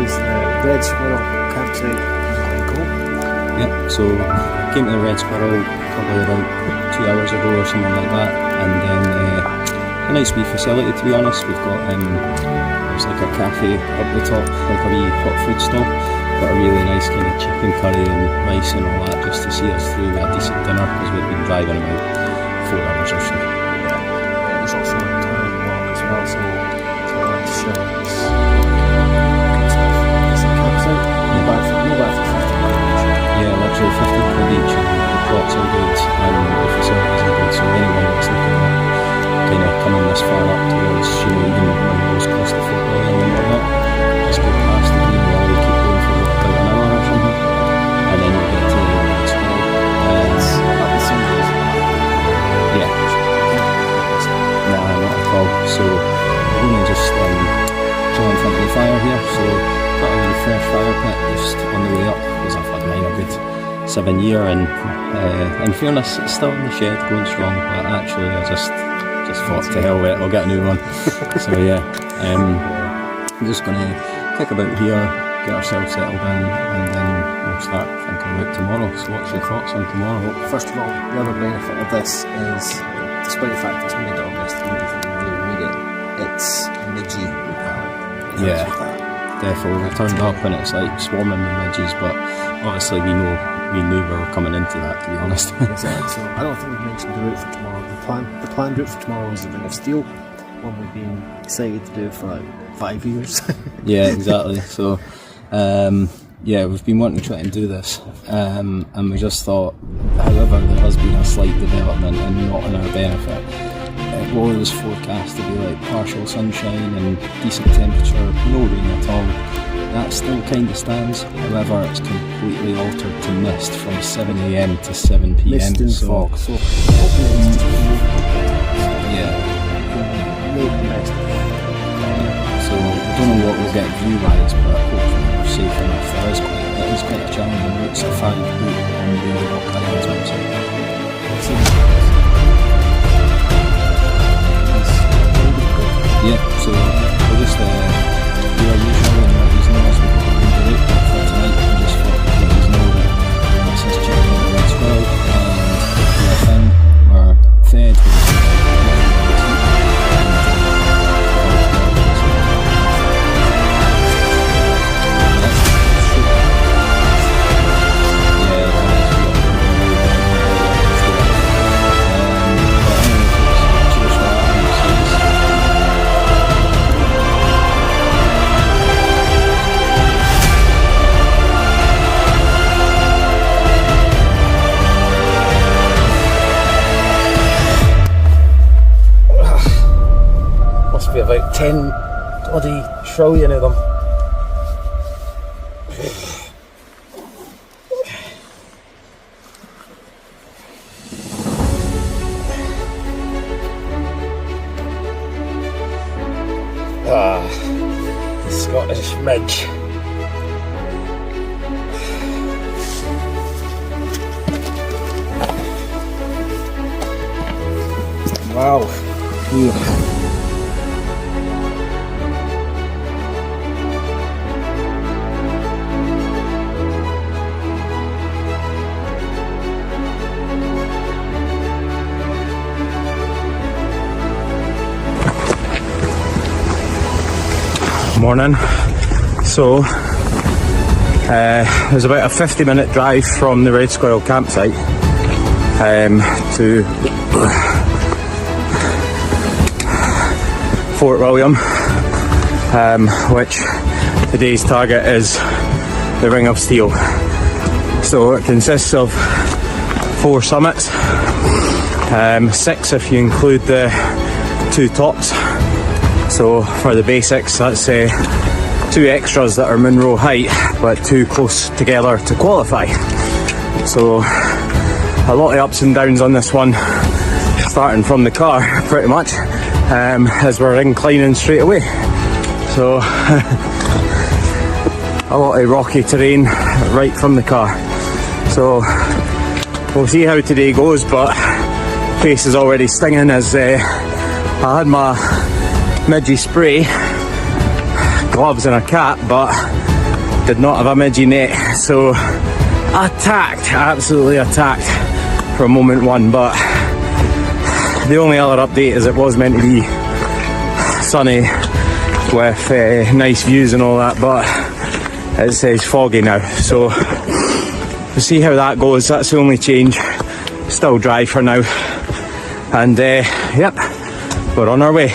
is the Red Squirrel campsite in Glen Coe. Yep, so came to the Red Squirrel probably about 2 hours ago or something like that, and then a nice wee facility, to be honest. We've got there's like a cafe up the top, like a wee hot food stall. Got a really nice kind of chicken curry and rice and all that, just to see us through a decent dinner, because we've been driving about 4 hours or so. There's also a toilet walk as well, so I like to show this campsite. No bad for 50 miles. Yeah, literally 50 quid each, and the plots are good and the facilities are good, so anyone that's looking at kind of coming this far up towards, you know, even munros close to football and whatnot, just go past the green wall, you keep going for about an hour or something, and then you'll get to the Red Squirrel. It's not the same as yeah. Nah, not at all. So we're going to just chill in front of the fire here. So got a really fresh fire pit just on the way up, because I've had mine a good 7 year, and in fairness it's still in the shed going strong, but actually I just thought to hell with it, I'll get a new one. So yeah, I'm just going to kick about here, get ourselves settled in, and then we'll start thinking about tomorrow. So what's your thoughts on tomorrow? First of all, the other benefit of this is, despite the fact it's mid-August and we don't really need it, it's midgy repellent. Yeah, definitely. We turned up and it's like swarming with midges, but obviously we knew we were coming into that, to be honest. Exactly. So I don't think we've mentioned the route for tomorrow. The planned route for tomorrow is the Ring of Steall, one we've been excited to do for like 5 years. Yeah, exactly. So yeah, we've been wanting to try and do this, and we just thought, however there has been a slight development and not in our benefit, it was forecast to be like partial sunshine and decent temperature, no rain at all. That still kind of stands, however it's completely altered to mist from 7 AM to 7 PM. Mist and so, fog, so hopefully it's just yeah. make the best of it. So I don't know what we'll get view-wise, but hopefully we're safe enough. It is quite a challenging route. It's a 5 route on the rock canals website. Yeah, so we'll just do our usual and let these know as we go around the route. But for tonight, we just thought we'd let these know that this is checking out the Red Squirrel, and we're fed. Be about 10 bloody trillion of them. The Scottish midge. Wow. Morning. So it was about a 50-minute drive from the Red Squirrel campsite to Fort William, which today's target is the Ring of Steall. So it consists of 4 summits, 6 if you include the 2 tops. So for the basics, that's 2 extras that are munro height, but 2 close together to qualify. So a lot of ups and downs on this one, starting from the car pretty much, as we're inclining straight away. So a lot of rocky terrain right from the car. So we'll see how today goes, but face is already stinging as I had my midgy spray, gloves and a cap, but did not have a midgie net, so attacked, absolutely attacked from moment one. But the only other update is it was meant to be sunny with nice views and all that, but it says foggy now, so we'll see how that goes. That's the only change. Still dry for now, and yep, we're on our way.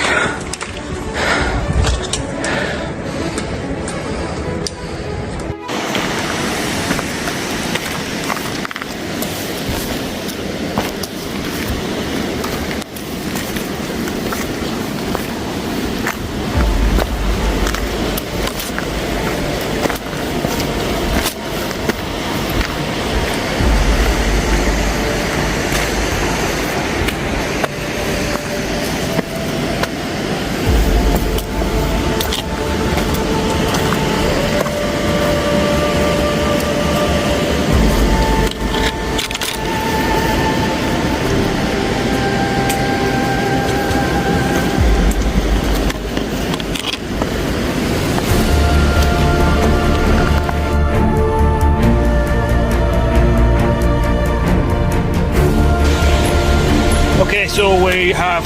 Okay, so we have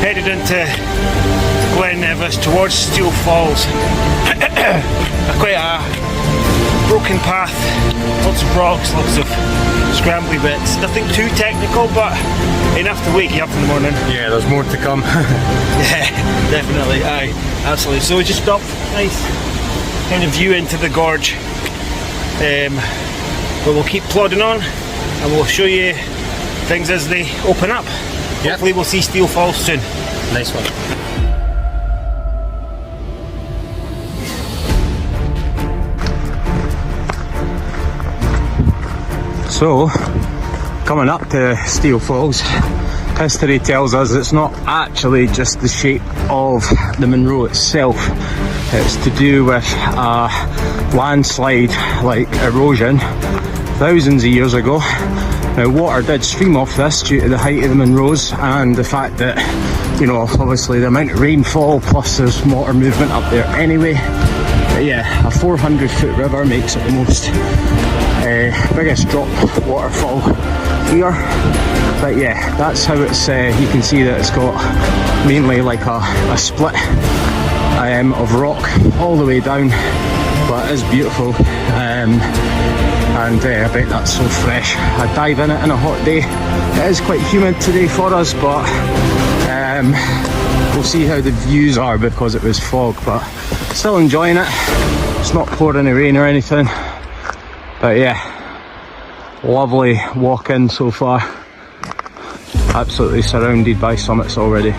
headed into Glen towards Steall Falls. Quite a broken path, lots of rocks, lots of scrambly bits. Nothing too technical, but enough to wake you up in the morning. Yeah, there's more to come. Yeah, definitely, aye, absolutely. So we just stopped, nice kind of view into the gorge. But we'll keep plodding on and we'll show you things as they open up. Yep. Hopefully we'll see Steall Falls soon. Nice one. So, coming up to Steall Falls, history tells us it's not actually just the shape of the Munro itself. It's to do with a landslide like erosion thousands of years ago. Now, water did stream off this due to the height of the Munros and the fact that, you know, obviously the amount of rainfall plus there's water movement up there anyway. But yeah, a 400-foot river makes it the most biggest drop waterfall here. But yeah, that's how it's, you can see that it's got mainly like a split of rock all the way down, but it is beautiful. And I bet that's so fresh. I'd dive in it in a hot day. It is quite humid today for us, but we'll see how the views are because it was fog, but still enjoying it. It's not pouring any rain or anything, but yeah, lovely walk in so far. Absolutely surrounded by summits already.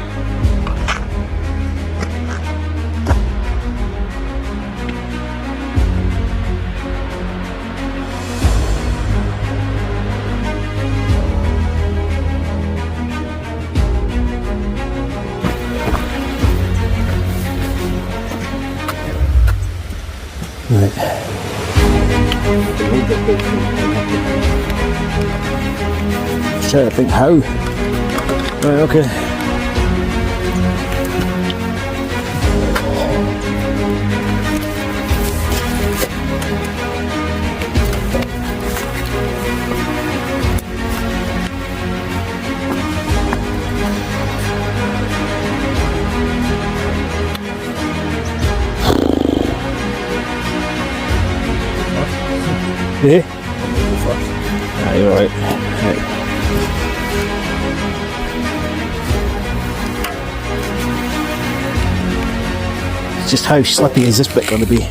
Right. Trying to think how. Right, okay. Yeah? Ah, you're right. Right. Just how slippy is this bit going to be?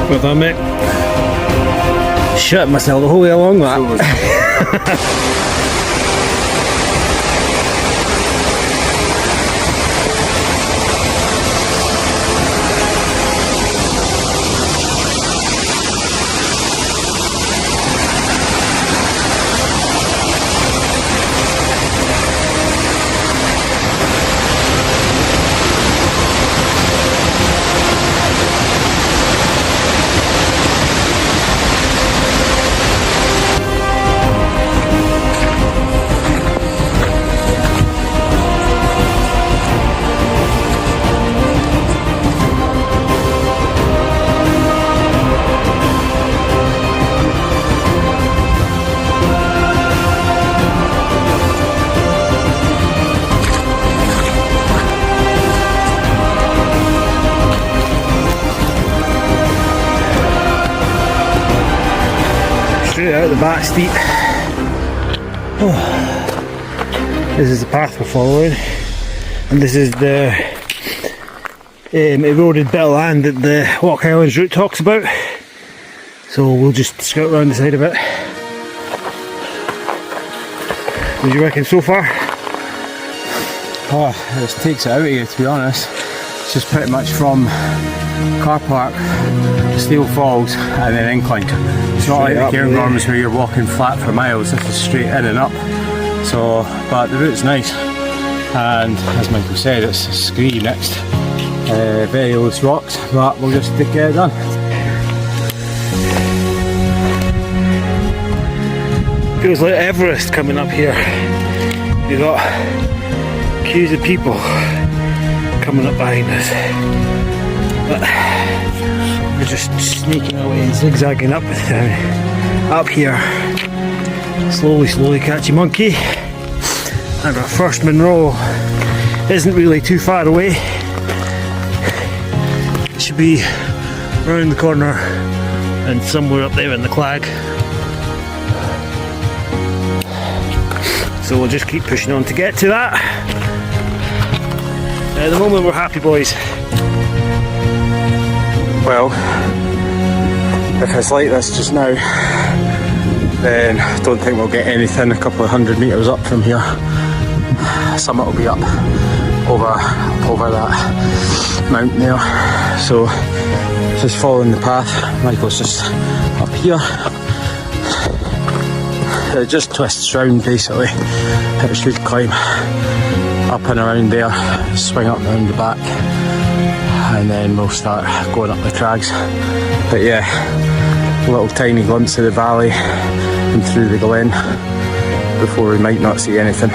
Well done, mate. Shit myself the whole way along that. Straight out the back steep. Oh. This is the path we're following, and this is the eroded bit of land that the Walk Highlands route talks about. So we'll just scout around the side of it. What do you reckon so far? Oh, this takes it out of you, to be honest. It's just pretty much from car park, Steall Falls, and then incline. It's not like the Cairngorms where you're walking flat for miles. This is straight in and up. So, but the route's nice, and as Michael said, it's a scree next. Very loose rocks, but we'll just get it done. Feels like Everest coming up here. We've got queues of people coming up behind us, but we're just sneaking away and zigzagging up here. Slowly catchy monkey. And our first munro isn't really too far away. It should be round the corner and somewhere up there in the clag. So we'll just keep pushing on to get to that. At the moment we're happy, boys. Well, if it's like this just now, then I don't think we'll get anything a couple of 100 metres up from here. Summit will be up over that mountain there. So just following the path. Michael's just up here. It just twists round basically. It should climb up and around there, swing up round the back, and then we'll start going up the crags. But yeah, a little tiny glimpse of the valley and through the glen before we might not see anything.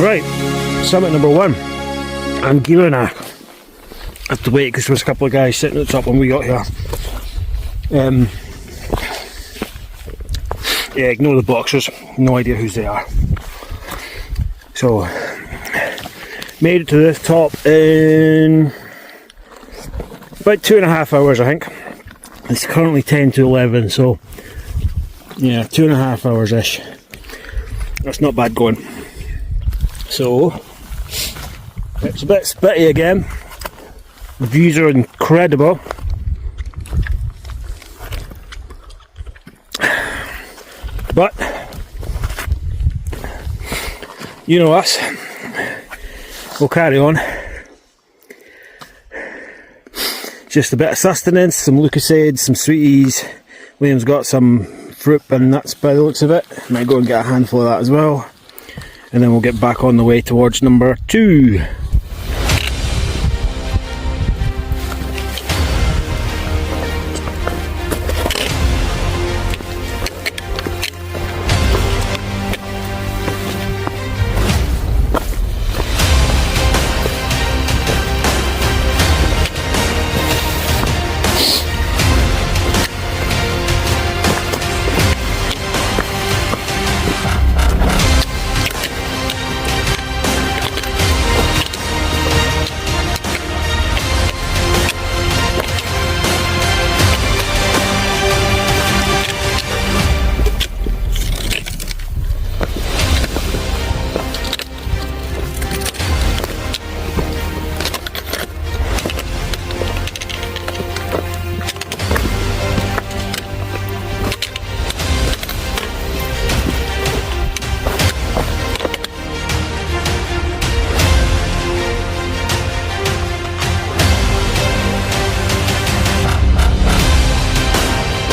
Right, summit number 1. I'm gearing I have to wait because there was a couple of guys sitting at the top when we got here. Yeah, ignore the boxers, no idea whose they are. So, made it to the top in about 2.5 hours, I think. It's currently 10 to 11, so yeah, 2.5 hours ish. That's not bad going. So, it's a bit spitty again. The views are incredible. But, you know us, we'll carry on. Just a bit of sustenance, some Lucasades, some sweeties. Liam's got some fruit and nuts by the looks of it. Might go and get a handful of that as well. And then we'll get back on the way towards number 2.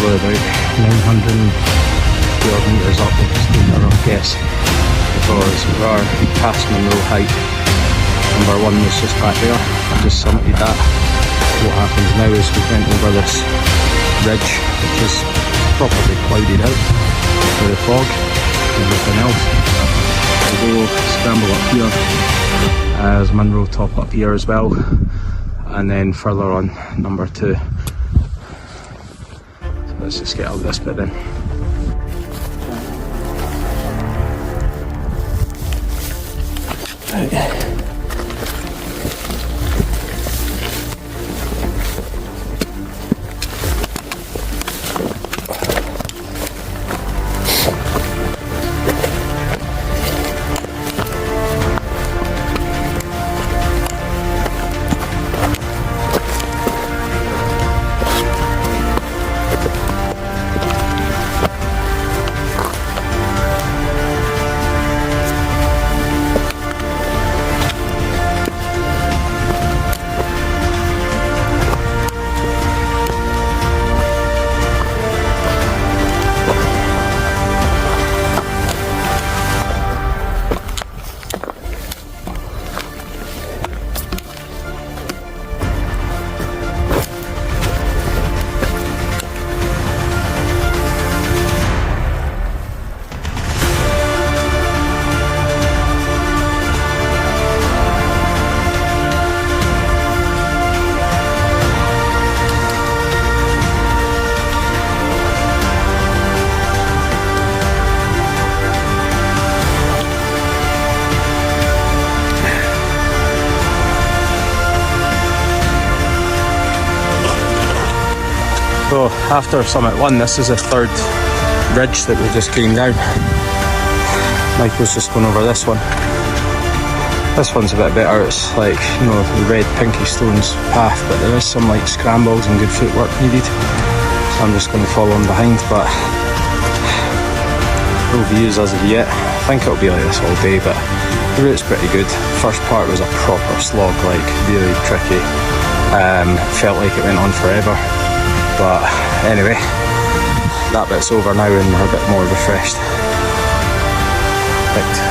We're about 900 odd metres up, we've just doing a rough guess, because we are past Munro height. Number 1 was just back there, I've just summited that. What happens now is we went over this ridge, which is properly clouded out with the fog and everything else. We'll go scramble up here, there's Munro top up here as well, and then further on number 2. Let's just get out of this bit then. Right. So after summit 1, this is the 3rd ridge that we just came down. Michael's just going over this one. This one's a bit better, it's like, you know, the red pinky stones path, but there is some like scrambles and good footwork needed. So I'm just going to follow him behind, but no views as of yet. I think it'll be like this all day, but the route's pretty good. First part was a proper slog, like really tricky. Felt like it went on forever. But anyway, that bit's over now and we're a bit more refreshed. Right.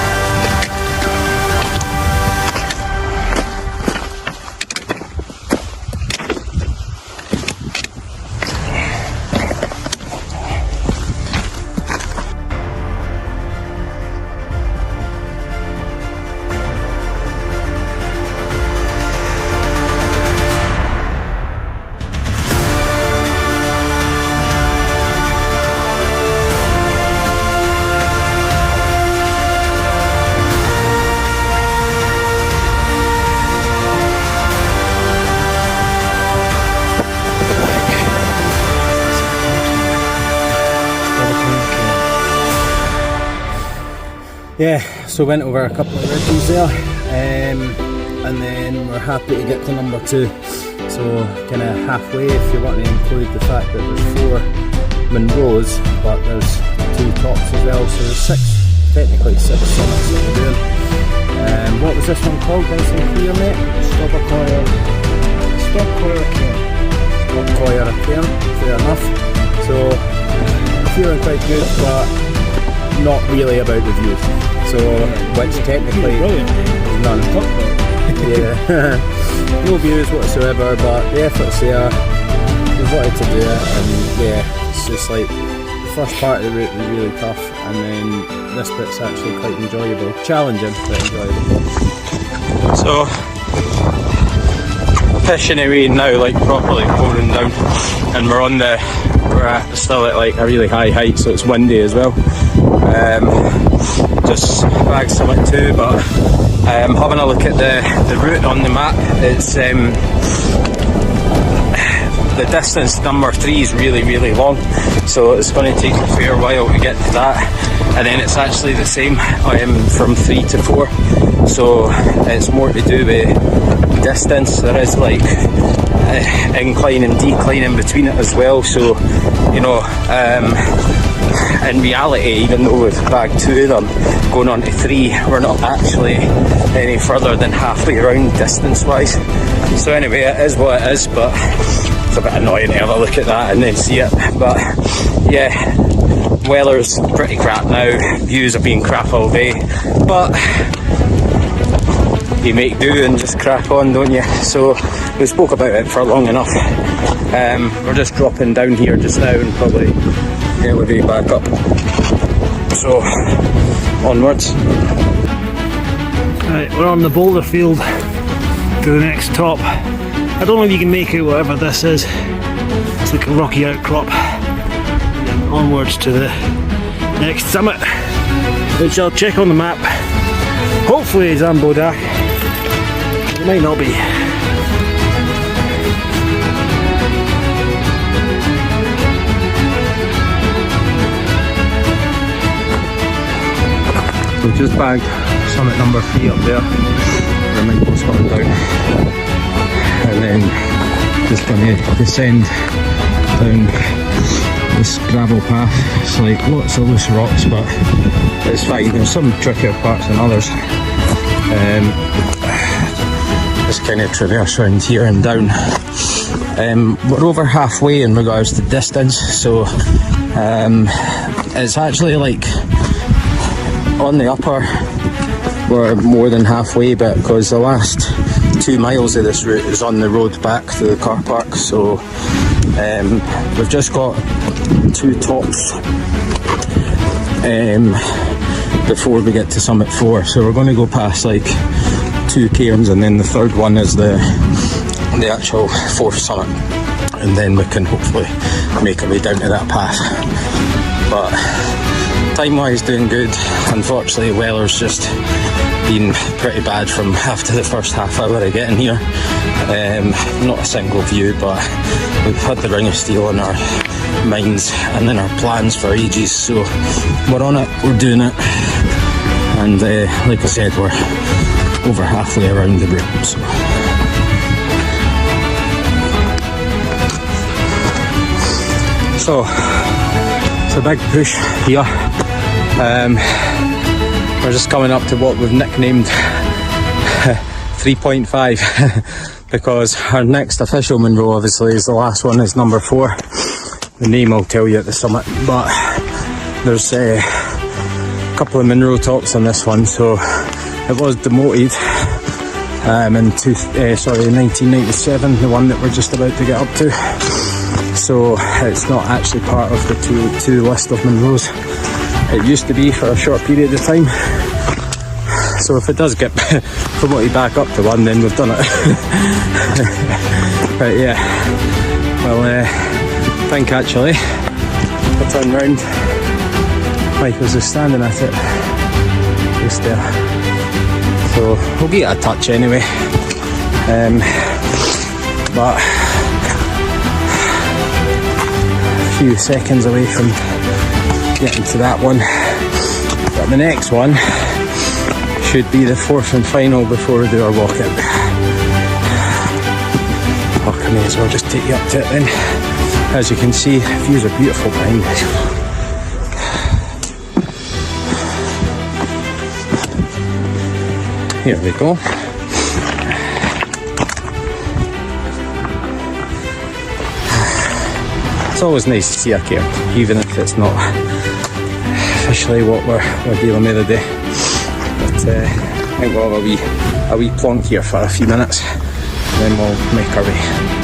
Yeah, so went over a couple of ridges there, and then we're happy to get to number 2. So kind of halfway, if you want to include the fact that there's 4 munros, but there's 2 tops as well, so there's technically 6 summits that we're doing. What was this one called, nice and clear, mate? Stopcoyer Cairn, fair enough. So feeling quite good, but not really about the views. So which technically none. Yeah. No views whatsoever, but the effort's there. We wanted to do it, and yeah, it's just like the first part of the route was really tough, and then this bit's actually quite enjoyable. Challenging, but enjoyable. So fishing away now, like properly pouring down, and we're still at like a really high height, so it's windy as well. Just bagged some at 2, but having a look at the route on the map, it's the distance number 3 is really long, so it's going to take a fair while to get to that, and then it's actually the same from 3 to 4, so it's more to do with distance. There is like incline and decline in between it as well, so you know, in reality, even though we've bagged 2 of them going on to 3, we're not actually any further than halfway around distance wise. So anyway, it is what it is, but it's a bit annoying to have a look at that and then see it. But yeah, weather's pretty crap now, views have been crap all day, but you make do and just crack on, don't you? So we spoke about it for long enough. We're just dropping down here just now and probably elevate back up. So onwards. Right, we're on the boulder field to the next top. I don't know if you can make it, whatever this is. It's like a rocky outcrop. And then onwards to the next summit, which I'll check on the map. Hopefully is Ambodak. It might not be. We've just bagged summit number 3 up there, where Michael's coming down, and then just going to descend down this gravel path. It's like lots of loose rocks, but it's fine. There's some trickier parts than others. Just kind of traverse around here and down. We're over halfway in regards to distance, so it's actually like on the upper we're more than halfway, but because the last 2 miles of this route is on the road back to the car park, so we've just got 2 tops before we get to summit 4, so we're going to go past like 2 cairns, and then the third one is the actual 4th summit, and then we can hopefully make our way down to that path. But time wise doing good. Unfortunately weather's just been pretty bad from after the first half hour of getting here. Not a single view, but we've had the Ring of Steall in our minds and in our plans for ages, so we're on it, we're doing it, and like I said, we're over halfway around the route. So it's a big push here. We're just coming up to what we've nicknamed 3.5 because our next official munro obviously is the last one, is number 4. The name I'll tell you at the summit, but there's a couple of munro tops on this one, so it was demoted in 1997, the one that we're just about to get up to. So it's not actually part of the two list of munros. It used to be for a short period of time. So if it does get promoted back up to 1, then we've done it. But yeah, well, I think actually, if I turn round, Michael's just standing at it, just there. So we'll get a touch anyway. But a few seconds away from getting to that one. Got the next one should be the fourth and final before we do our walkout. Oh, I may as well just take you up to it then. As you can see, views are beautiful behind us. Here we go. It's always nice to see a cairn, even if it's not officially what we're dealing with today. But I think we'll have a wee plonk here for a few minutes, and then we'll make our way.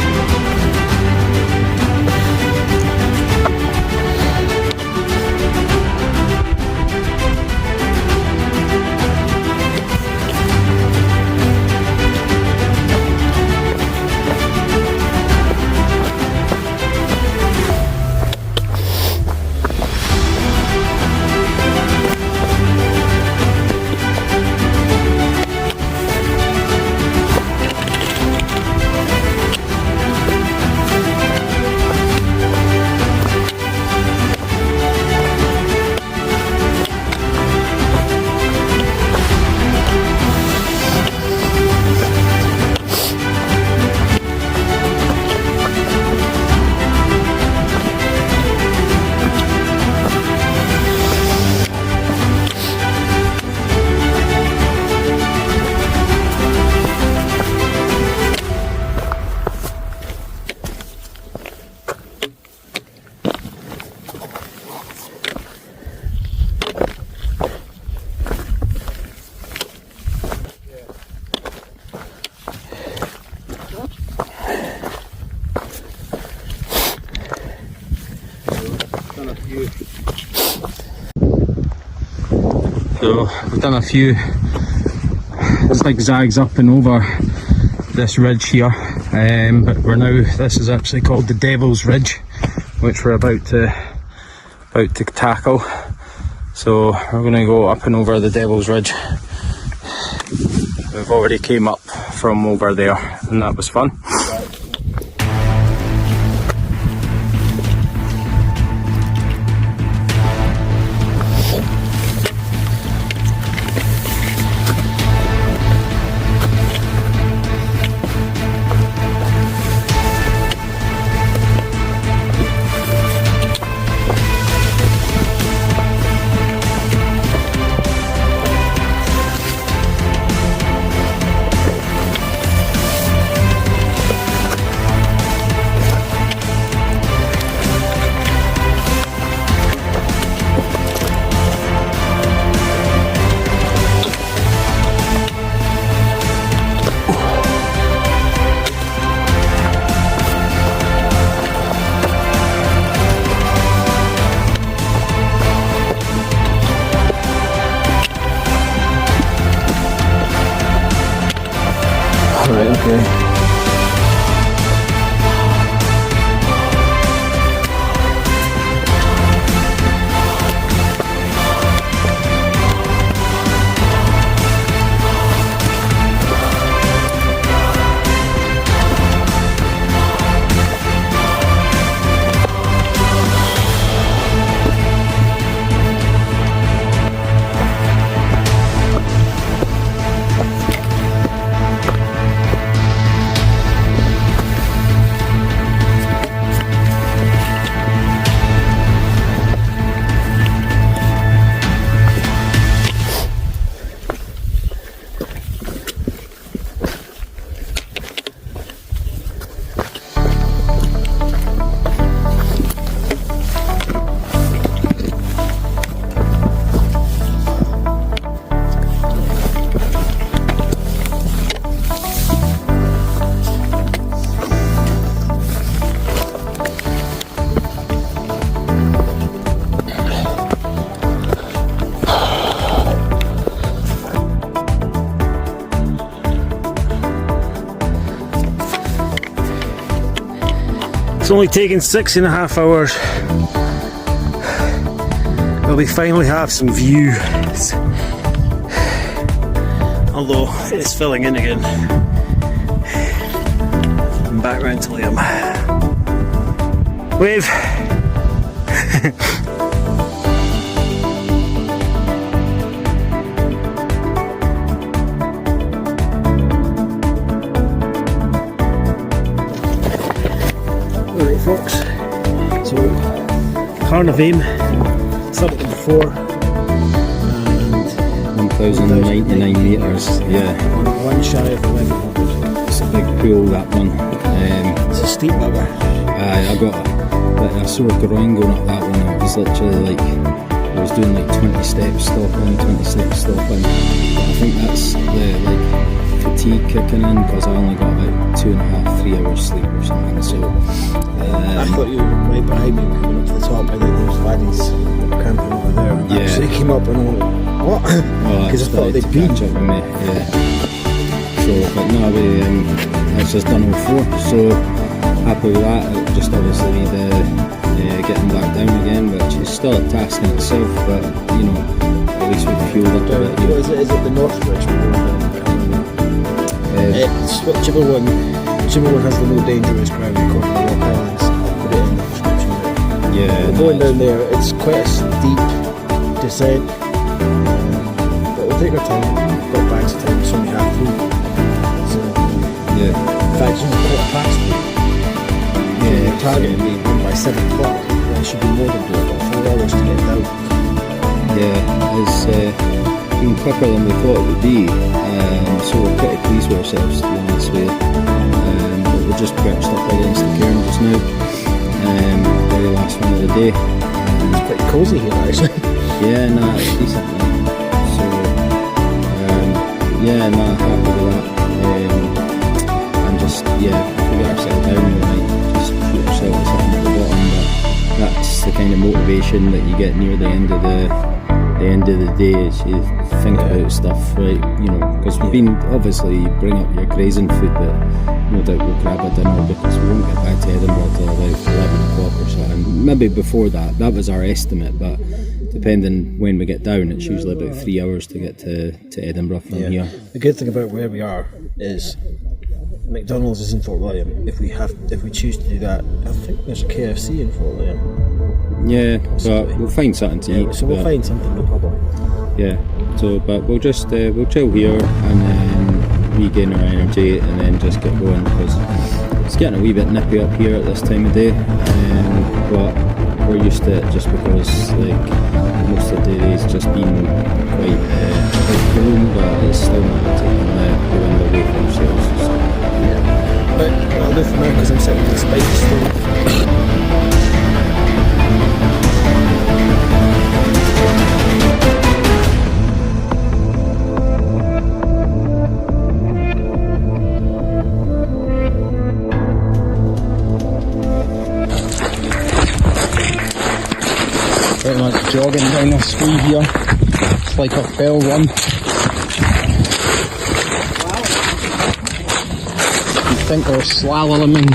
So we've done a few zigzags up and over this ridge here, but this is actually called the Devil's Ridge, which we're about to tackle. So we're going to go up and over the Devil's Ridge. We've already came up from over there, and that was fun. Alright, okay. It's only taken 6.5 hours, but we finally have some view. Although it's filling in again. I'm back round to Liam. Wave! Leven. Started it before. And 1,099 metres, yeah. One shy of 1100. It's a big pool, that one. It's a steep river. I got a sore groin going up that one. It was literally like, I was doing like 20 steps stopping, 20 steps stopping. But I think that's the like fatigue kicking in, because I only got like 2.5, 3 hours sleep or something. So I thought you were right behind me coming up to the top, and then those laddies camping over there. Yeah. So they came up and I went, what? Because I thought they'd been. Catch up with me, yeah. So, but no, that's just done all 4. So happy with that. It just obviously need getting back down again, which is still a task in itself, but you know, at least we've fueled up a bit here. Is it the North Bridge? Whichever one has the more dangerous ground according to Rock Islands. I'll put it in the description there. Yeah, We're going down there, it's quite a steep descent, but we'll take our time. We've got bags of time, it's only half through. So, yeah. in fact, it's only 4:15. Yeah, target being done by 7 o'clock. That should be more than doable. 4 hours to get down. Yeah, it's been quicker than we thought it would be. So we're pretty pleased with ourselves, to be honest with you. But we're just perched up against the cairn just now. Very last one of the day. It's pretty cosy here, actually. Yeah, nah, it's decent, man. So, yeah, nah, happy with that. And just, yeah, if we get ourselves down, we might just shoot ourselves something at the bottom. But that's the kind of motivation that you get near the end of the day, is you think about stuff, right? You know, because we've been, obviously, you bring up your grazing food, but no doubt we'll grab a dinner because we won't get back to Edinburgh till about 11 o'clock or so. And maybe before that was our estimate, but depending when we get down, it's usually about 3 hours to get to Edinburgh from here. The good thing about where we are is McDonald's is in Fort William. If we choose to do that, I think there's a KFC in Fort William. Yeah, but we'll find something to eat. So we'll find something, no problem. Yeah. So, but we'll just we'll chill here and then regain our energy and then just get going, because it's getting a wee bit nippy up here at this time of day. But we're used to it just because like most of the day has just been quite gloom, but it's still not taking the wind away from ourselves. So. Yeah. But I'll do for now because I'm sitting in the spice stove. Pretty much jogging down this street here. It's like a fell run. You think we're slaloming,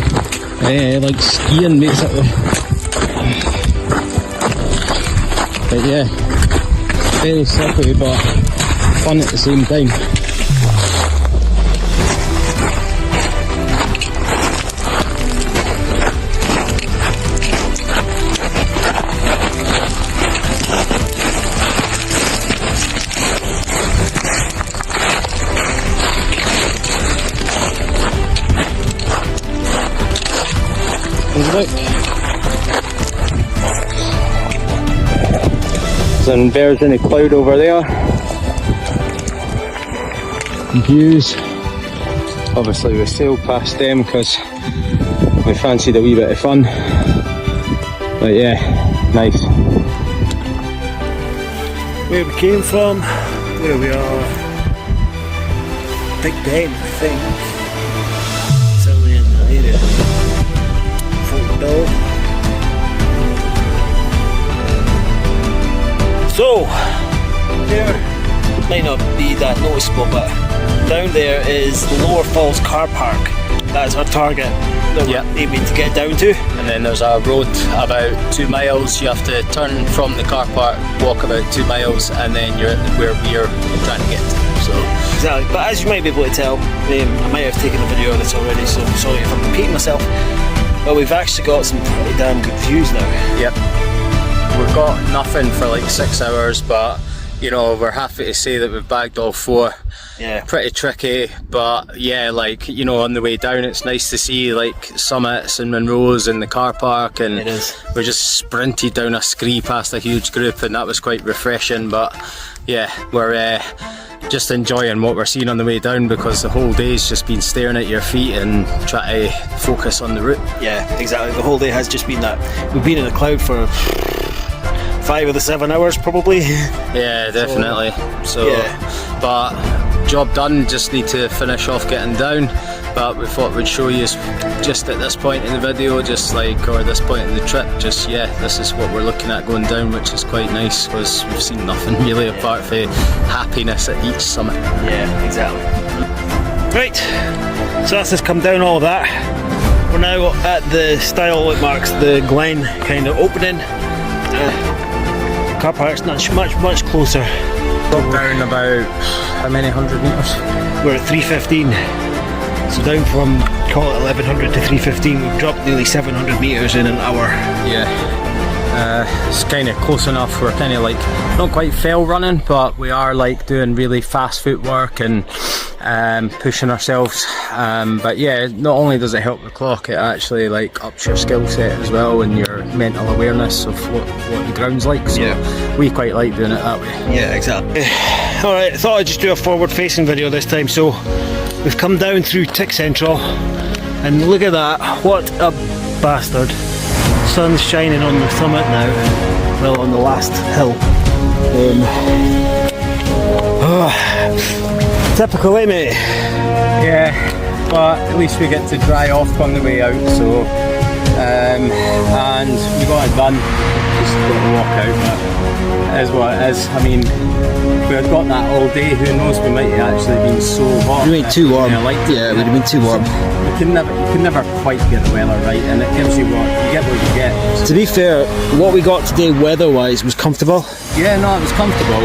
like skiing basically. But yeah, very slippery but fun at the same time. Look. There's an inversion of cloud over there. Views. Obviously we sailed past them because we fancied a wee bit of fun. But yeah, nice. Where we came from, where we are. Big Ben, I think. Certainly in that area. So, there might not be that noticeable, but down there is the Lower Falls car park. That's our target that we're aiming to get down to. And then there's a road about 2 miles. You have to turn from the car park, walk about 2 miles, and then you're at where we're trying to get to. So exactly, but as you might be able to tell, I might have taken a video of this already, so I'm sorry if I'm repeating myself. But we've actually got some pretty damn good views now. Yep. We've got nothing for like 6 hours, but you know, we're happy to say that we've bagged all 4. Yeah. Pretty tricky, but yeah, like, you know, on the way down it's nice to see like summits and munros in the car park, and It is. we just sprinted down a scree past a huge group, and that was quite refreshing. But yeah, we're just enjoying what we're seeing on the way down, because the whole day's just been staring at your feet and try to focus on the route. Yeah, exactly. The whole day has just been that. We've been in the cloud for 5 of the 7 hours probably. Yeah, definitely. So yeah. But job done, just need to finish off getting down. But we thought we'd show you just at this point in the video, just like, or this point in the trip, just yeah, this is what we're looking at going down, which is quite nice, because we've seen nothing really apart from happiness at each summit. Yeah, exactly. Right, so that's just come down all of that. We're now at the stile that marks the Glen kind of opening. Car park's much closer. Down about how many 100 metres? We're at 315. So down from, call it 1100 to 315, we've dropped nearly 700 metres in an hour. Yeah, it's kind of close enough. We're kind of like not quite fell running, but we are like doing really fast footwork and pushing ourselves. But yeah, not only does it help the clock, it actually like ups your skill set as well and your mental awareness of what the ground's like. So yeah, we quite like doing it that way. Yeah, exactly. Alright, I thought I'd just do a forward facing video this time. So we've come down through Tick Central, and look at that, what a bastard. Sun's shining on the summit now, well, on the last hill. Typical, eh mate? Yeah, but at least we get to dry off on the way out, so and we got it done, just got to walk out, but it is what it is. I mean, if we had got that all day, who knows, we might have actually been so hot. It would have been too warm. Yeah, it would have been too warm. You can never quite get the weather right, and it gives you what you get. To be fair, what we got today weather-wise was comfortable. Yeah, no, it was comfortable.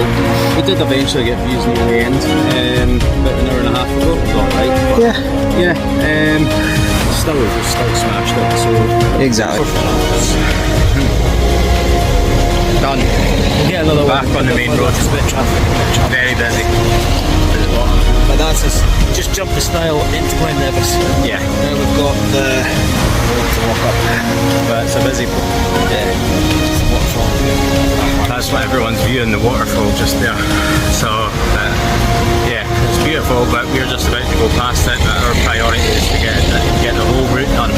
We did eventually get views near the end, about an hour and a half ago. It was alright. Yeah. We still smashed it, so Exactly. done. Yeah, another Back on the main road. It's a bit traffic. Very busy. But that's us. Just jump the stile into Glen Nevis. Yeah. Now we've got the road to walk up. But it's a busy Yeah. Waterfall. That's what everyone's viewing, the waterfall just there. So yeah, it's beautiful, but we're just about to go past it. But our priority is to get the whole route done.